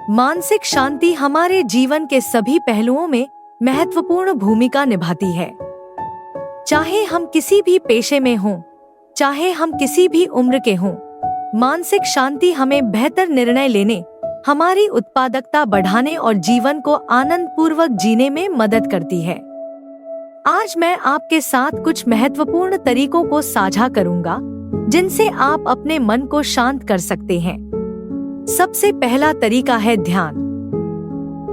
मानसिक शांति हमारे जीवन के सभी पहलुओं में महत्वपूर्ण भूमिका निभाती है। चाहे हम किसी भी पेशे में हों, चाहे हम किसी भी उम्र के हों, मानसिक शांति हमें बेहतर निर्णय लेने, हमारी उत्पादकता बढ़ाने और जीवन को आनंदपूर्वक जीने में मदद करती है। आज मैं आपके साथ कुछ महत्वपूर्ण तरीकों को साझा करूंगा जिनसे आप अपने मन को शांत कर सकते हैं। सबसे पहला तरीका है ध्यान।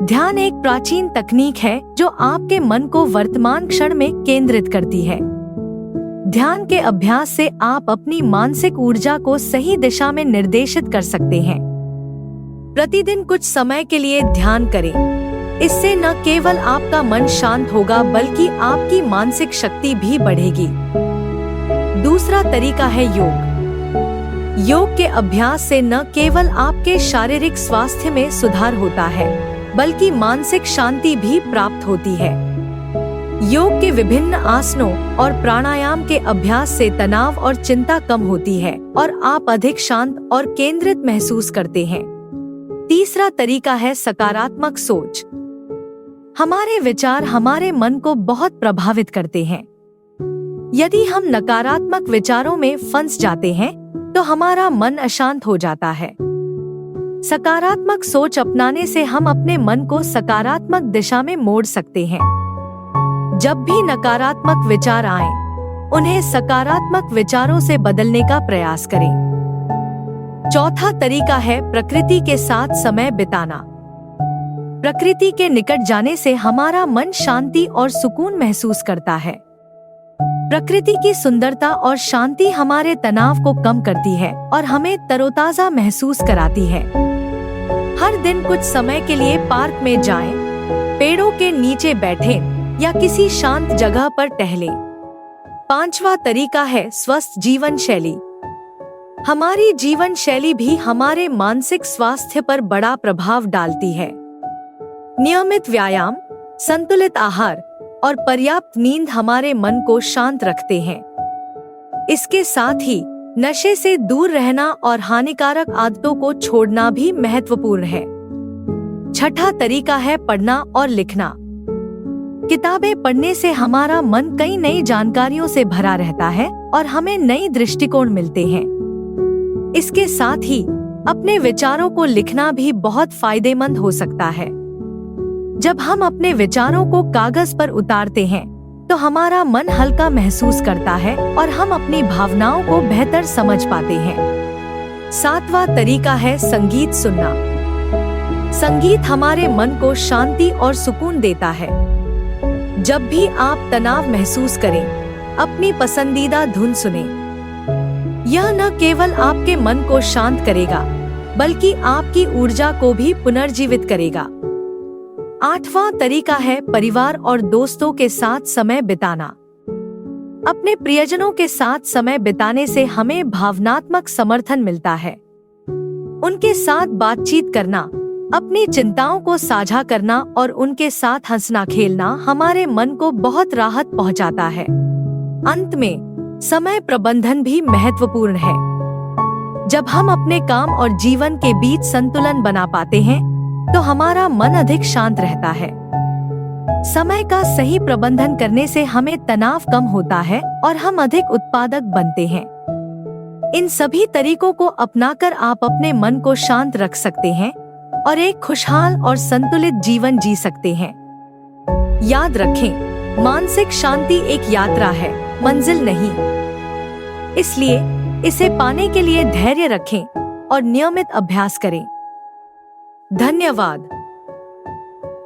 ध्यान एक प्राचीन तकनीक है जो आपके मन को वर्तमान क्षण में केंद्रित करती है। ध्यान के अभ्यास से आप अपनी मानसिक ऊर्जा को सही दिशा में निर्देशित कर सकते हैं। प्रतिदिन कुछ समय के लिए ध्यान करें। इससे न केवल आपका मन शांत होगा बल्कि आपकी मानसिक शक्ति भी बढ़ेगी। दूसरा तरीका है योग। योग के अभ्यास से न केवल आपके शारीरिक स्वास्थ्य में सुधार होता है बल्कि मानसिक शांति भी प्राप्त होती है। योग के विभिन्न आसनों और प्राणायाम के अभ्यास से तनाव और चिंता कम होती है और आप अधिक शांत और केंद्रित महसूस करते हैं। तीसरा तरीका है सकारात्मक सोच। हमारे विचार हमारे मन को बहुत प्रभावित करते हैं। यदि हम नकारात्मक विचारों में फंस जाते हैं तो हमारा मन अशांत हो जाता है। सकारात्मक सोच अपनाने से हम अपने मन को सकारात्मक दिशा में मोड़ सकते हैं। जब भी नकारात्मक विचार आएं, उन्हें सकारात्मक विचारों से बदलने का प्रयास करें। चौथा तरीका है प्रकृति के साथ समय बिताना। प्रकृति के निकट जाने से हमारा मन शांति और सुकून महसूस करता है। प्रकृति की सुंदरता और शांति हमारे तनाव को कम करती है और हमें तरोताजा महसूस कराती है। हर दिन कुछ समय के लिए पार्क में जाएं, पेड़ों के नीचे बैठें या किसी शांत जगह पर टहलें। पांचवा तरीका है स्वस्थ जीवन शैली। हमारी जीवन शैली भी हमारे मानसिक स्वास्थ्य पर बड़ा प्रभाव डालती है। नियमित व्यायाम, संतुलित आहार और पर्याप्त नींद हमारे मन को शांत रखते हैं। इसके साथ ही नशे से दूर रहना और हानिकारक आदतों को छोड़ना भी महत्वपूर्ण है। छठा तरीका है पढ़ना और लिखना। किताबें पढ़ने से हमारा मन कई नई जानकारियों से भरा रहता है और हमें नई दृष्टिकोण मिलते हैं। इसके साथ ही अपने विचारों को लिखना भी बहुत फायदेमंद हो सकता है। जब हम अपने विचारों को कागज पर उतारते हैं तो हमारा मन हल्का महसूस करता है और हम अपनी भावनाओं को बेहतर समझ पाते हैं। सातवां तरीका है संगीत सुनना। संगीत हमारे मन को शांति और सुकून देता है। जब भी आप तनाव महसूस करें, अपनी पसंदीदा धुन सुनें। यह न केवल आपके मन को शांत करेगा बल्कि आपकी ऊर्जा को भी पुनर्जीवित करेगा। आठवां तरीका है परिवार और दोस्तों के साथ समय बिताना। अपने प्रियजनों के साथ समय बिताने से हमें भावनात्मक समर्थन मिलता है। उनके साथ बातचीत करना, अपनी चिंताओं को साझा करना और उनके साथ हंसना खेलना हमारे मन को बहुत राहत पहुंचाता है। अंत में समय प्रबंधन भी महत्वपूर्ण है। जब हम अपने काम और जीवन के बीच संतुलन बना पाते हैं तो हमारा मन अधिक शांत रहता है। समय का सही प्रबंधन करने से हमें तनाव कम होता है और हम अधिक उत्पादक बनते हैं। इन सभी तरीकों को अपनाकर आप अपने मन को शांत रख सकते हैं और एक खुशहाल और संतुलित जीवन जी सकते हैं। याद रखें, मानसिक शांति एक यात्रा है, मंजिल नहीं। इसलिए इसे पाने के लिए धैर्य रखें और नियमित अभ्यास करें। धन्यवाद।